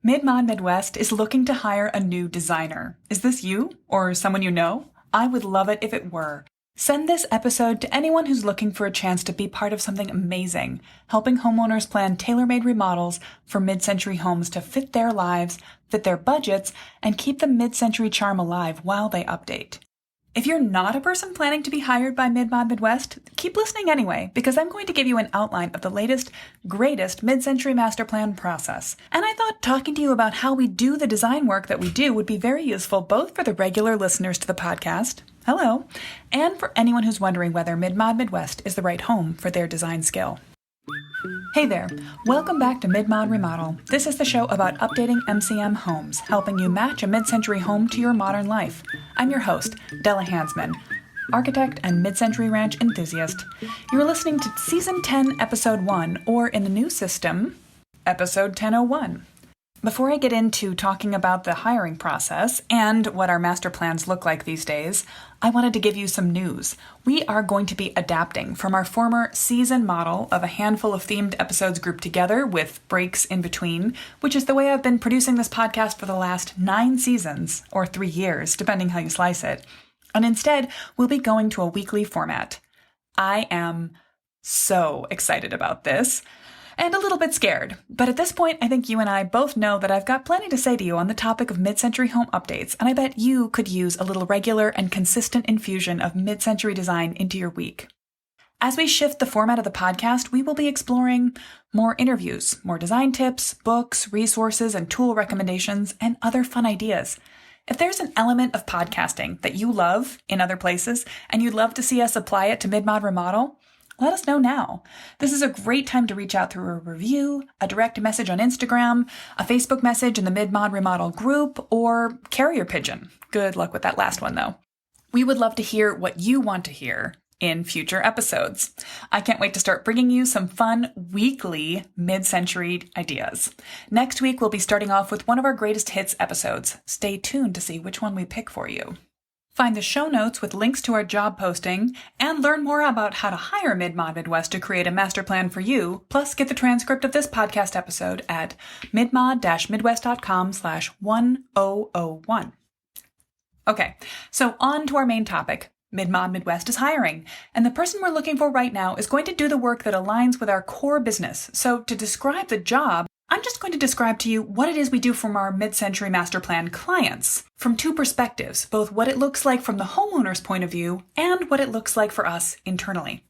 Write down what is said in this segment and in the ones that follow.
Mid Mod Midwest is looking to hire a new designer. Is this you or someone you know? I would love it if it were. Send this episode to anyone who's looking for a chance to be part of something amazing, helping homeowners plan tailor-made remodels for mid-century homes to fit their lives, fit their budgets, and keep the mid-century charm alive while they update. If you're not a person planning to be hired by Mid Mod Midwest, keep listening anyway, because I'm going to give you an outline of the latest, greatest mid-century Masterplan process. And I thought talking to you about how we do the design work that we do would be very useful both for the regular listeners to the podcast, hello, and for anyone who's wondering whether Mid Mod Midwest is the right home for their design skill. Hey there, welcome back to Mid Mod Remodel. This is the show about updating MCM homes, helping you match a mid-century home to your modern life. I'm your host, Della Hansman, architect and mid-century ranch enthusiast. You're listening to Season 10, Episode 1, or in the new system, Episode 1001. Before I get into talking about the hiring process and what our master plans look like these days, I wanted to give you some news. We are going to be adapting from our former season model of a handful of themed episodes grouped together with breaks in between, which is the way I've been producing this podcast for the last 9 seasons, or 3 years, depending how you slice it. And instead, we'll be going to a weekly format. I am so excited about this. And a little bit scared. But at this point, I think you and I both know that I've got plenty to say to you on the topic of mid-century home updates, and I bet you could use a little regular and consistent infusion of mid-century design into your week. As we shift the format of the podcast, we will be exploring more interviews, more design tips, books, resources, and tool recommendations, and other fun ideas. If there's an element of podcasting that you love in other places, and you'd love to see us apply it to Mid Mod Remodel, let us know now. This is a great time to reach out through a review, a direct message on Instagram, a Facebook message in the Mid Mod Remodel group, or carrier pigeon. Good luck with that last one, though. We would love to hear what you want to hear in future episodes. I can't wait to start bringing you some fun weekly mid-century ideas. Next week, we'll be starting off with one of our greatest hits episodes. Stay tuned to see which one we pick for you. Find the show notes with links to our job posting, and learn more about how to hire Mid Mod Midwest to create a master plan for you, plus get the transcript of this podcast episode at midmod-midwest.com/1001. Okay, so on to our main topic. Mid Mod Midwest is hiring, and the person we're looking for right now is going to do the work that aligns with our core business. So to describe the job, I'm just going to describe to you what it is we do from our mid-century master plan clients from 2 perspectives, both what it looks like from the homeowner's point of view and what it looks like for us internally.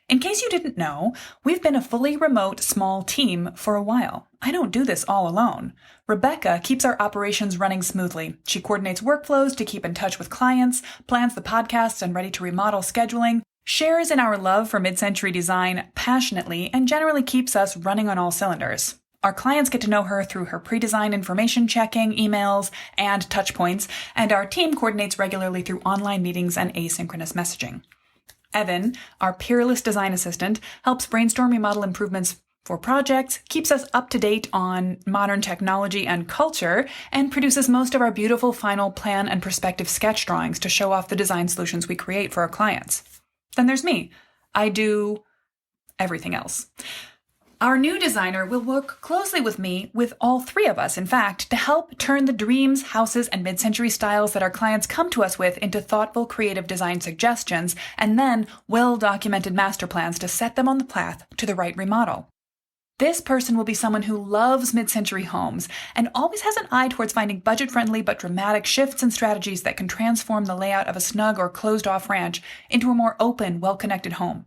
In case you didn't know, we've been a fully remote small team for a while. I don't do this all alone. Rebecca keeps our operations running smoothly. She coordinates workflows to keep in touch with clients, plans the podcasts and Ready to Remodel scheduling, shares in our love for mid-century design passionately, and generally keeps us running on all cylinders. Our clients get to know her through her pre-design information checking, emails, and touch points, and our team coordinates regularly through online meetings and asynchronous messaging. Evan, our peerless design assistant, helps brainstorm remodel improvements for projects, keeps us up to date on modern technology and culture, and produces most of our beautiful final plan and perspective sketch drawings to show off the design solutions we create for our clients. Then there's me. I do everything else. Our new designer will work closely with me, with all 3 of us, in fact, to help turn the dreams, houses, and mid-century styles that our clients come to us with into thoughtful, creative design suggestions, and then well-documented master plans to set them on the path to the right remodel. This person will be someone who loves mid-century homes and always has an eye towards finding budget-friendly but dramatic shifts and strategies that can transform the layout of a snug or closed-off ranch into a more open, well-connected home.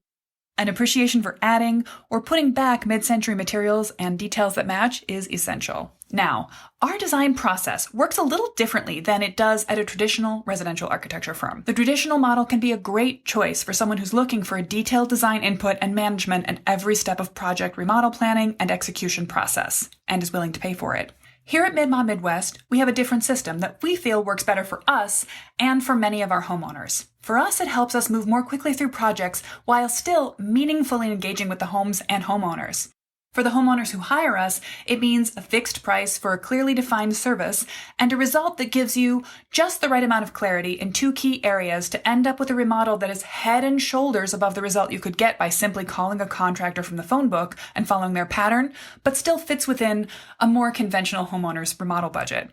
An appreciation for adding or putting back mid-century materials and details that match is essential. Now, our design process works a little differently than it does at a traditional residential architecture firm. The traditional model can be a great choice for someone who's looking for a detailed design input and management at every step of project remodel planning and execution process, and is willing to pay for it. Here at Mid Mod Midwest, we have a different system that we feel works better for us and for many of our homeowners. For us, it helps us move more quickly through projects while still meaningfully engaging with the homes and homeowners. For the homeowners who hire us, it means a fixed price for a clearly defined service and a result that gives you just the right amount of clarity in two key areas to end up with a remodel that is head and shoulders above the result you could get by simply calling a contractor from the phone book and following their pattern, but still fits within a more conventional homeowner's remodel budget.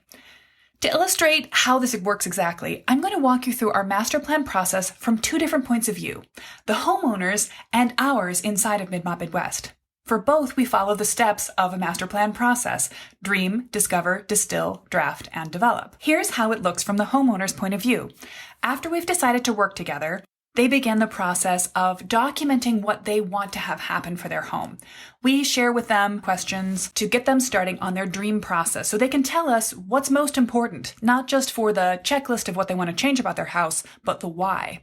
To illustrate how this works exactly, I'm going to walk you through our master plan process from two different points of view, the homeowners and ours inside of Mid Mod Midwest. For both, we follow the steps of a master plan process: dream, discover, distill, draft, and develop. Here's how it looks from the homeowner's point of view. After we've decided to work together, they begin the process of documenting what they want to have happen for their home. We share with them questions to get them starting on their dream process so they can tell us what's most important, not just for the checklist of what they want to change about their house, but the why.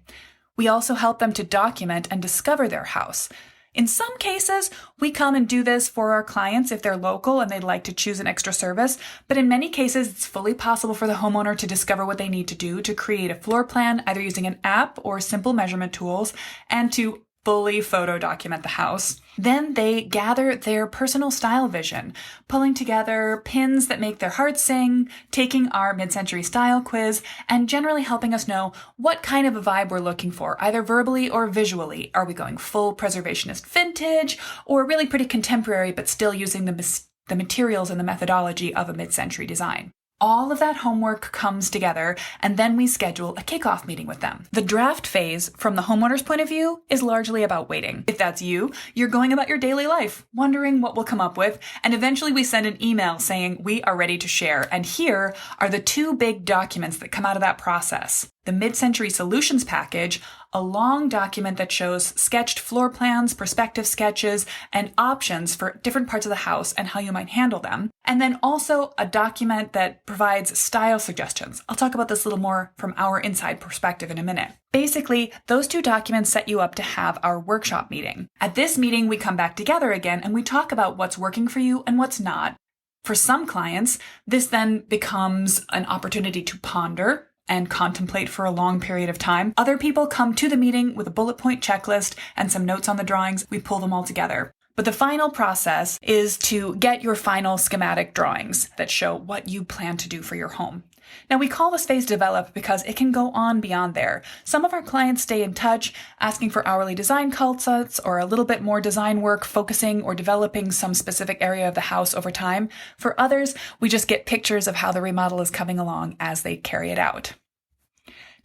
We also help them to document and discover their house. In some cases, we come and do this for our clients if they're local and they'd like to choose an extra service, but in many cases, it's fully possible for the homeowner to discover what they need to do to create a floor plan, either using an app or simple measurement tools, and to fully photo document the house. Then they gather their personal style vision, pulling together pins that make their heart sing, taking our mid-century style quiz, and generally helping us know what kind of a vibe we're looking for, either verbally or visually. Are we going full preservationist vintage, or really pretty contemporary but still using the materials and the methodology of a mid-century design? All of that homework comes together, and then we schedule a kickoff meeting with them. The draft phase, from the homeowner's point of view, is largely about waiting. If that's you, you're going about your daily life, wondering what we'll come up with, and eventually we send an email saying we are ready to share, and here are the two big documents that come out of that process. The Mid-Century Solutions Package, a long document that shows sketched floor plans, perspective sketches, and options for different parts of the house and how you might handle them. And then also a document that provides style suggestions. I'll talk about this a little more from our inside perspective in a minute. Basically, those two documents set you up to have our workshop meeting. At this meeting, we come back together again and we talk about what's working for you and what's not. For some clients, this then becomes an opportunity to ponder and contemplate for a long period of time. Other people come to the meeting with a bullet point checklist and some notes on the drawings. We pull them all together. But the final process is to get your final schematic drawings that show what you plan to do for your home. Now, we call this phase develop because it can go on beyond there. Some of our clients stay in touch, asking for hourly design consults or a little bit more design work, focusing or developing some specific area of the house over time. For others, we just get pictures of how the remodel is coming along as they carry it out.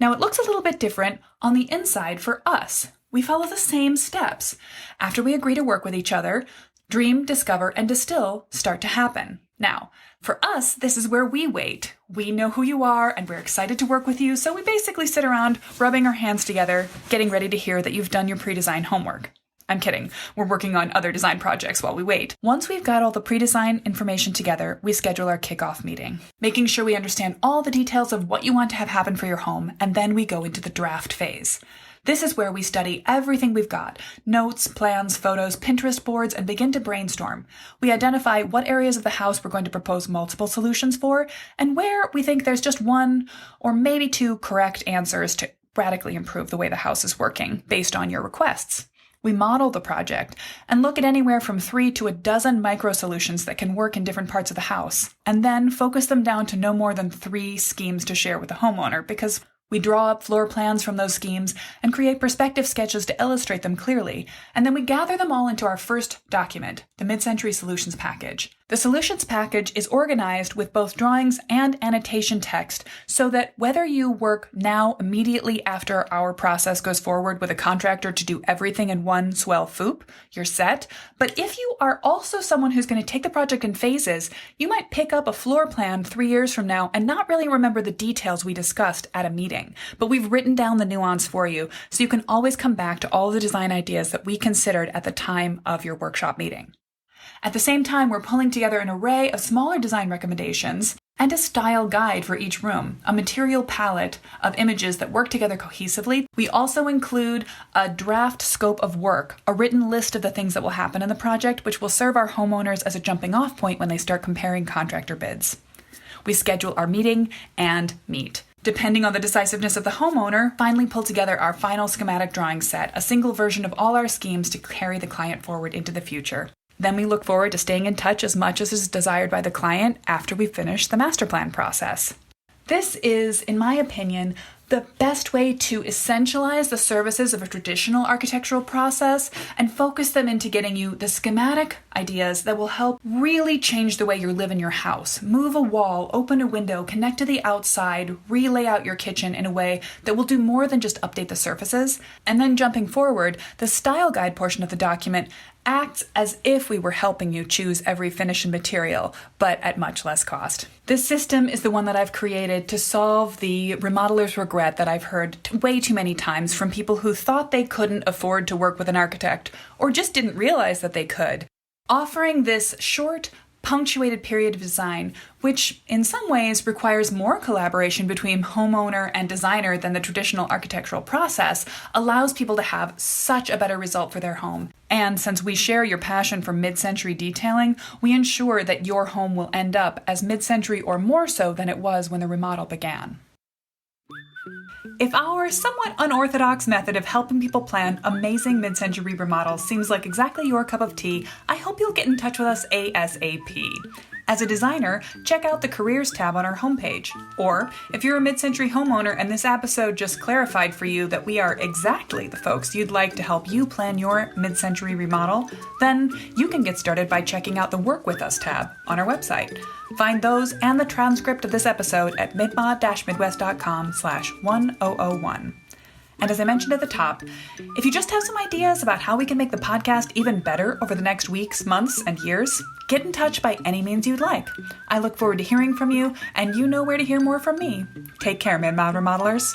Now, it looks a little bit different on the inside for us. We follow the same steps. After we agree to work with each other, dream, discover, and distill start to happen. Now, for us, this is where we wait. We know who you are, and we're excited to work with you, so we basically sit around rubbing our hands together, getting ready to hear that you've done your pre-design homework. I'm kidding. We're working on other design projects while we wait. Once we've got all the pre-design information together, we schedule our kickoff meeting, making sure we understand all the details of what you want to have happen for your home, and then we go into the draft phase. This is where we study everything we've got: notes, plans, photos, Pinterest boards, and begin to brainstorm. We identify what areas of the house we're going to propose multiple solutions for, and where we think there's just one or maybe two correct answers to radically improve the way the house is working based on your requests. We model the project and look at anywhere from 3 to a dozen micro solutions that can work in different parts of the house, and then focus them down to no more than 3 schemes to share with the homeowner, because we draw up floor plans from those schemes and create perspective sketches to illustrate them clearly, and then we gather them all into our first document, the Mid-Century Solutions Package. The Solutions Package is organized with both drawings and annotation text so that whether you work now immediately after our process goes forward with a contractor to do everything in one swell foop, you're set. But if you are also someone who's going to take the project in phases, you might pick up a floor plan 3 years from now and not really remember the details we discussed at a meeting. But we've written down the nuance for you, so you can always come back to all the design ideas that we considered at the time of your workshop meeting. At the same time, we're pulling together an array of smaller design recommendations and a style guide for each room, a material palette of images that work together cohesively. We also include a draft scope of work, a written list of the things that will happen in the project, which will serve our homeowners as a jumping off point when they start comparing contractor bids. We schedule our meeting and meet. Depending on the decisiveness of the homeowner, finally pull together our final schematic drawing set, a single version of all our schemes to carry the client forward into the future. Then we look forward to staying in touch as much as is desired by the client after we finish the Masterplan process. This is, in my opinion, the best way to essentialize the services of a traditional architectural process and focus them into getting you the schematic ideas that will help really change the way you live in your house. Move a wall, open a window, connect to the outside, relay out your kitchen in a way that will do more than just update the surfaces. And then jumping forward, the style guide portion of the document acts as if we were helping you choose every finish and material, but at much less cost. This system is the one that I've created to solve the remodeler's regret that I've heard way too many times from people who thought they couldn't afford to work with an architect or just didn't realize that they could. Offering this short, punctuated period of design, which in some ways requires more collaboration between homeowner and designer than the traditional architectural process, allows people to have such a better result for their home. And since we share your passion for mid-century detailing, we ensure that your home will end up as mid-century or more so than it was when the remodel began. If our somewhat unorthodox method of helping people plan amazing mid-century remodels seems like exactly your cup of tea, I hope you'll get in touch with us ASAP. As a designer, check out the Careers tab on our homepage. Or, if you're a mid-century homeowner and this episode just clarified for you that we are exactly the folks you'd like to help you plan your mid-century remodel, then you can get started by checking out the Work With Us tab on our website. Find those and the transcript of this episode at midmod-midwest.com/1001. And as I mentioned at the top, if you just have some ideas about how we can make the podcast even better over the next weeks, months, and years, get in touch by any means you'd like. I look forward to hearing from you, and you know where to hear more from me. Take care, Mid Mod Remodelers.